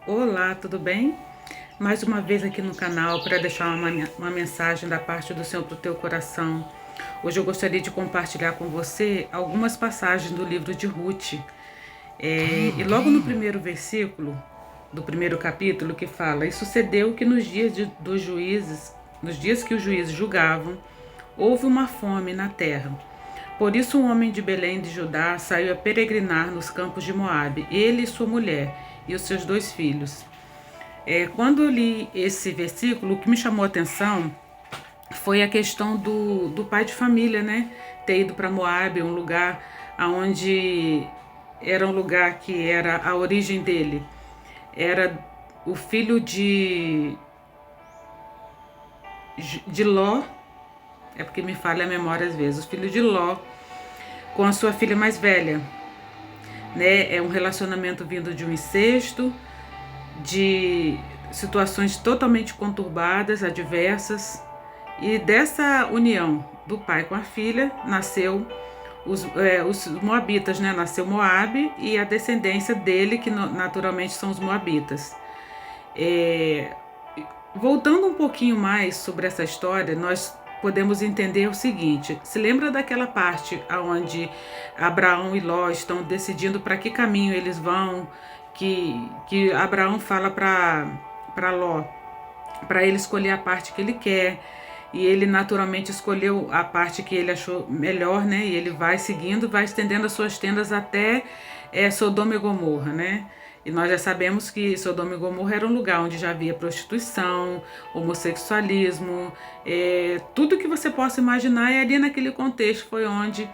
Olá, tudo bem? Mais uma vez aqui no canal para deixar uma mensagem da parte do Senhor para o teu coração. Hoje eu gostaria de compartilhar com você algumas passagens do livro de Ruth. E logo no primeiro versículo do primeiro capítulo que fala: E sucedeu que dos juízes, nos dias que os juízes julgavam, houve uma fome na terra. Por isso um homem de Belém de Judá saiu a peregrinar nos campos de Moabe, ele e sua mulher e os seus 2 filhos. Quando eu li esse versículo, o que me chamou a atenção foi a questão do pai de família, né? Ter ido para Moabe, um lugar onde era um lugar que era a origem dele. Era o filho de Ló, é porque me falha a memória às vezes, o filho de Ló com a sua filha mais velha, né? É um relacionamento vindo de um incesto, de situações totalmente conturbadas, adversas, e dessa união do pai com a filha nasceu os moabitas, né? Nasceu Moabe e a descendência dele, que naturalmente são os moabitas. É, Voltando um pouquinho mais sobre essa história, nós podemos entender o seguinte: se lembra daquela parte onde Abraão e Ló estão decidindo para que caminho eles vão, que Abraão fala para Ló, para ele escolher a parte que ele quer, e ele naturalmente escolheu a parte que ele achou melhor, né? E ele vai seguindo, vai estendendo as suas tendas até Sodoma e Gomorra, né? E nós já sabemos que Sodoma e Gomorra era um lugar onde já havia prostituição, homossexualismo, tudo que você possa imaginar, e ali naquele contexto foi onde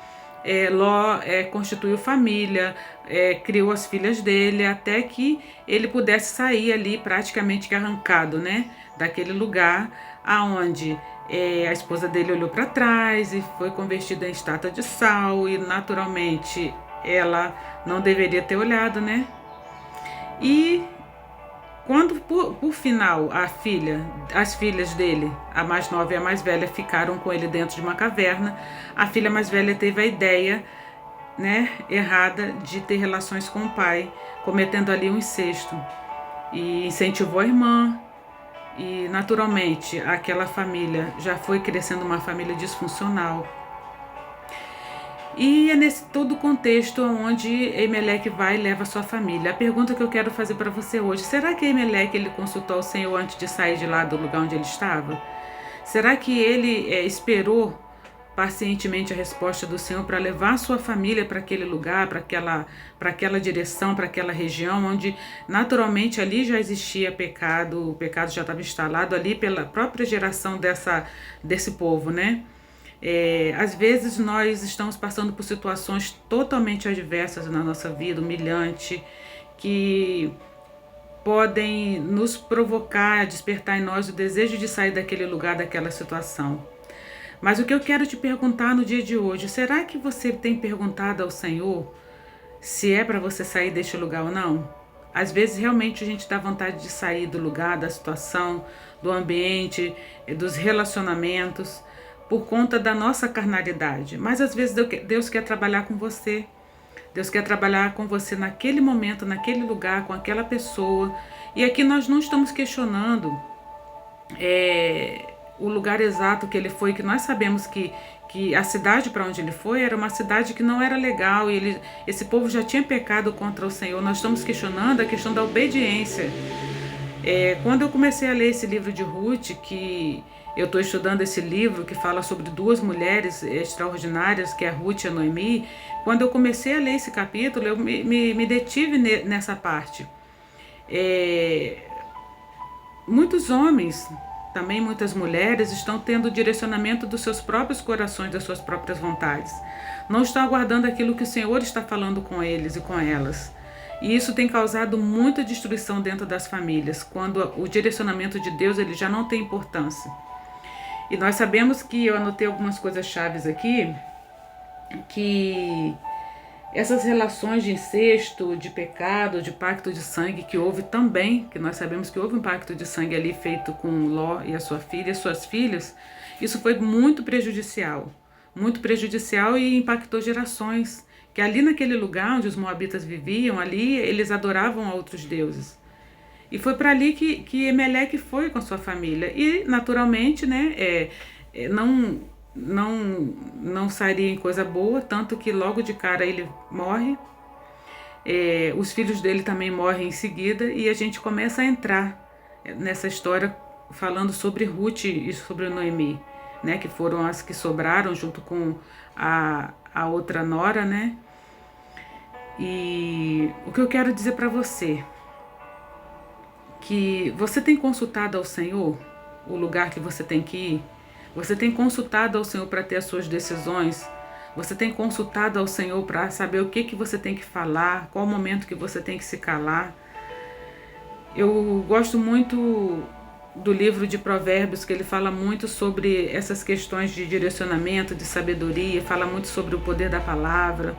Ló constituiu família, criou as filhas dele, até que ele pudesse sair ali praticamente arrancado, né, daquele lugar aonde a esposa dele olhou para trás e foi convertida em estátua de sal, e naturalmente ela não deveria ter olhado, né? E quando, por final, as filhas dele, a mais nova e a mais velha, ficaram com ele dentro de uma caverna, a filha mais velha teve a ideia, né, errada de ter relações com o pai, cometendo ali um incesto. E incentivou a irmã, e naturalmente aquela família já foi crescendo uma família disfuncional. E é nesse todo o contexto onde Emelec vai e leva a sua família. A pergunta que eu quero fazer para você hoje: será que Emelec ele consultou o Senhor antes de sair de lá do lugar onde ele estava? Será que ele esperou pacientemente a resposta do Senhor para levar a sua família para aquele lugar, para aquela direção, para aquela região onde naturalmente ali já existia pecado, o pecado já estava instalado ali pela própria geração desse povo, né? Às vezes nós estamos passando por situações totalmente adversas na nossa vida, humilhante, que podem nos provocar, despertar em nós o desejo de sair daquele lugar, daquela situação. Mas o que eu quero te perguntar no dia de hoje: será que você tem perguntado ao Senhor se é para você sair deste lugar ou não? Às vezes realmente a gente dá vontade de sair do lugar, da situação, do ambiente, dos relacionamentos, por conta da nossa carnalidade. Mas às vezes Deus quer trabalhar com você. Deus quer trabalhar com você naquele momento, naquele lugar, com aquela pessoa. E aqui nós não estamos questionando o lugar exato que ele foi, que nós sabemos que a cidade para onde ele foi era uma cidade que não era legal, e esse povo já tinha pecado contra o Senhor. Nós estamos questionando a questão da obediência. Quando eu comecei a ler esse livro de Ruth, que eu estou estudando esse livro que fala sobre 2 mulheres extraordinárias, que é a Ruth e a Noemi, quando eu comecei a ler esse capítulo, eu me detive nessa parte. Muitos homens, também muitas mulheres, estão tendo o direcionamento dos seus próprios corações, das suas próprias vontades. Não estão aguardando aquilo que o Senhor está falando com eles e com elas. E isso tem causado muita destruição dentro das famílias, quando o direcionamento de Deus ele já não tem importância. E nós sabemos, que eu anotei algumas coisas chaves aqui, que essas relações de incesto, de pecado, de pacto de sangue que houve também, que nós sabemos que houve um pacto de sangue ali feito com Ló e a sua filha e suas filhas, isso foi muito prejudicial, e impactou gerações, que ali naquele lugar onde os moabitas viviam, ali eles adoravam a outros deuses. E foi para ali que Emelec foi com a sua família. E, naturalmente, né, não sairia em coisa boa, tanto que logo de cara ele morre. Os filhos dele também morrem em seguida, e a gente começa a entrar nessa história falando sobre Ruth e sobre Noemi, né, que foram as que sobraram junto com a outra nora, né? E o que eu quero dizer para você, que você tem consultado ao Senhor o lugar que você tem que ir? Você tem consultado ao Senhor para ter as suas decisões? Você tem consultado ao Senhor para saber o que você tem que falar, qual o momento que você tem que se calar? Eu gosto muito do livro de Provérbios, que ele fala muito sobre essas questões de direcionamento, de sabedoria, fala muito sobre o poder da palavra.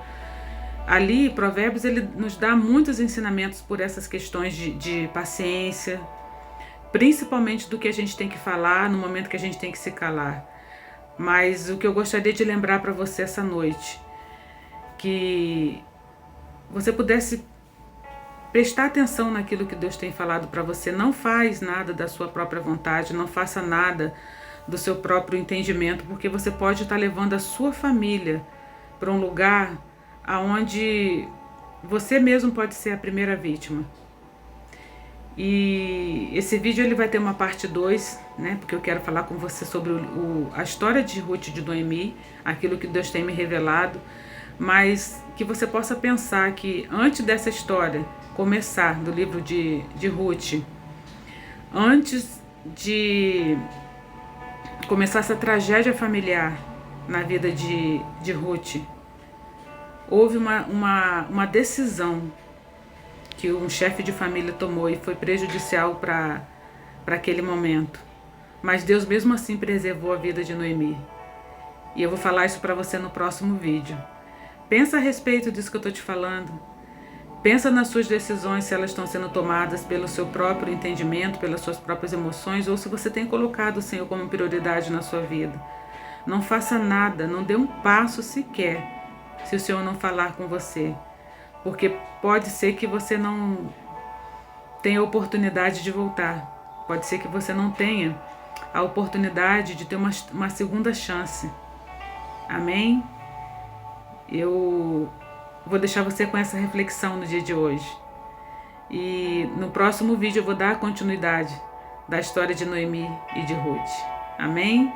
Ali, Provérbios, ele nos dá muitos ensinamentos por essas questões de paciência, principalmente do que a gente tem que falar no momento que a gente tem que se calar. Mas o que eu gostaria de lembrar para você essa noite, que você pudesse prestar atenção naquilo que Deus tem falado para você. Não faz nada da sua própria vontade, não faça nada do seu próprio entendimento, porque você pode estar levando a sua família para um lugar aonde você mesmo pode ser a primeira vítima. E esse vídeo ele vai ter uma parte 2, né? Porque eu quero falar com você sobre a história de Ruth e de Noemi, aquilo que Deus tem me revelado, mas que você possa pensar que antes dessa história começar, do livro de Ruth, antes de começar essa tragédia familiar na vida de Ruth, houve uma decisão que um chefe de família tomou e foi prejudicial para aquele momento. Mas Deus mesmo assim preservou a vida de Noemi. E eu vou falar isso para você no próximo vídeo. Pensa a respeito disso que eu estou te falando. Pensa nas suas decisões, se elas estão sendo tomadas pelo seu próprio entendimento, pelas suas próprias emoções, ou se você tem colocado o Senhor como prioridade na sua vida. Não faça nada, não dê um passo sequer, se o Senhor não falar com você. Porque pode ser que você não tenha oportunidade de voltar. Pode ser que você não tenha a oportunidade de ter uma segunda chance. Amém? Eu vou deixar você com essa reflexão no dia de hoje. E no próximo vídeo eu vou dar a continuidade da história de Noemi e de Ruth. Amém?